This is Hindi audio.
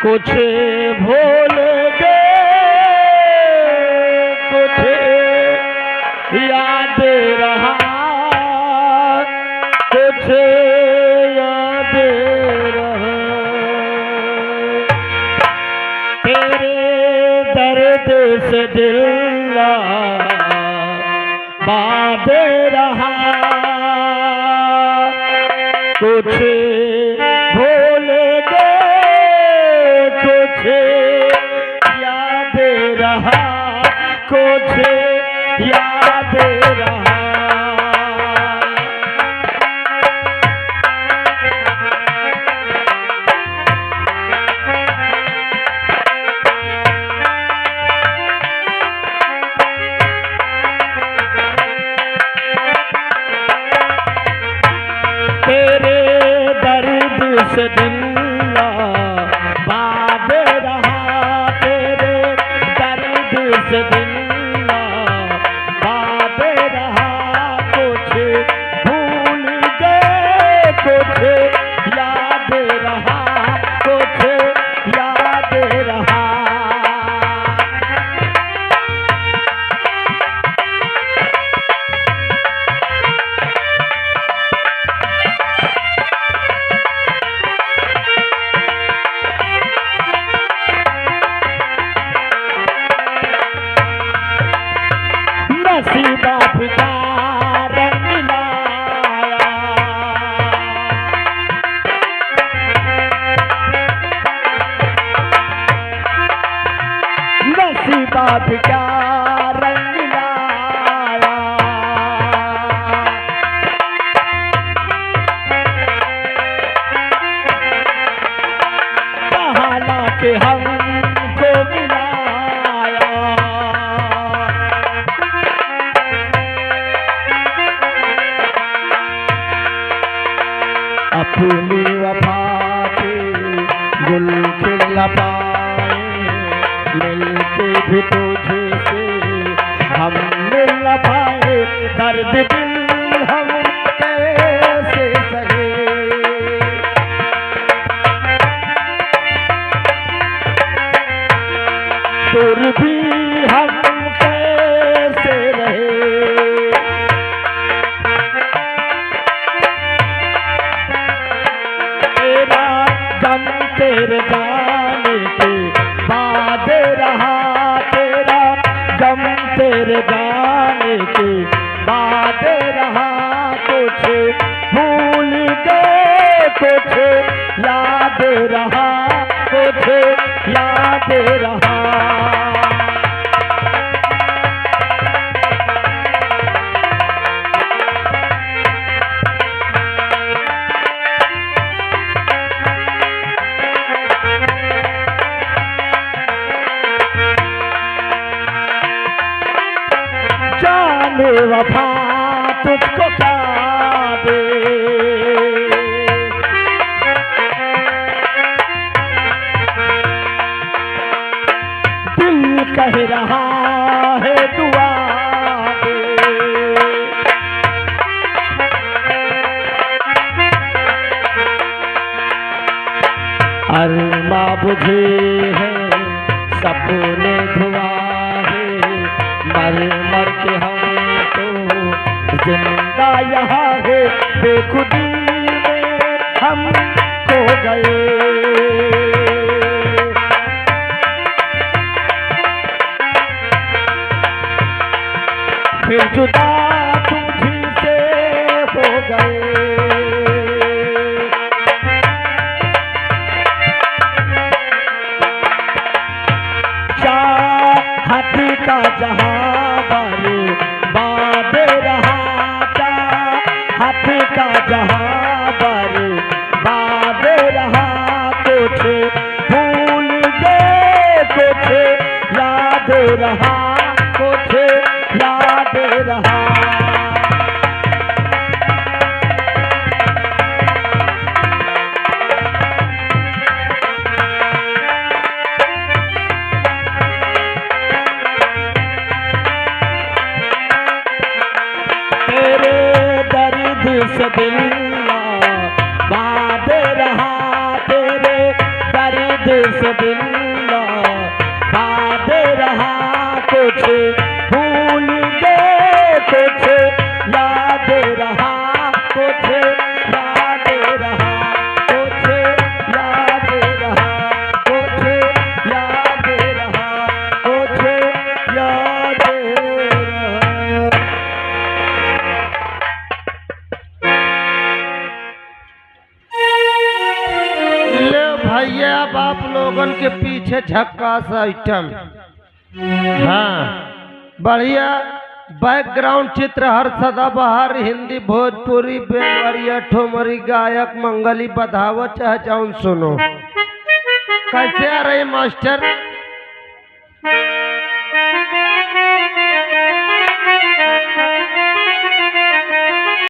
कुछ भूल गए, कुछ याद रहा, कुछ याद रहा। तेरे दर्द से दिल बांध रहा, कुछ भूल गए, कुछ याद रहा, कुछ याद रहा। तेरे दर्द से दिल बांध रहा, तेरे दर्द से दिल बांध रहा। कुछ भूल गए, कुछ याद रहा, कुछ याद रहा। नसीबा का रंग लाया, नसीबा का रंग लाया। कहा के हमको मिलाया, अपनी वफा के गुल खिल पाए, मिलके भी तुझसे हम मिल पाए। दर्द दिल हम कैसे सहे, दूर भी हम कैसे रहे। गम तेरे जाने के बाद रहा, तेरा गम तेरे जाने के बाद रहा। कुछ भूल गए, कुछ याद रहा, कुछ याद रहा। जाने वफा तुझको क्या दे, दिल कह रहा है दुआ दे। अरमा बुझे है सपने धुआ है, मर मर के हम तो जिंदा यहाँ है। बेखुदी में हम खो गए, फिर जुदा तुझी से हो गए। चाहत का जहां बर्बाद रहा, चाहत का जहां बर्बाद रहा। कुछ भूल गए, कुछ याद रहा, कुछ याद रहा। से दिल बांध रहा, तेरे दर्द से बिल्ला याद रहा कुछ भूल गए कुछ याद रहा कुछ याद रहा कुछ याद रहा कुछ याद रहा कुछ याद रहा। ले भैया अब आप लोगन के पीछे झक्कास आइटम। हाँ, बढ़िया बैकग्राउंड चित्र हर सदाबहार हिंदी भोजपुरी बेलवरिया ठोमरी गायक मंगली बधावो चाहे जौन सुनो। कैसे आ रहे मास्टर?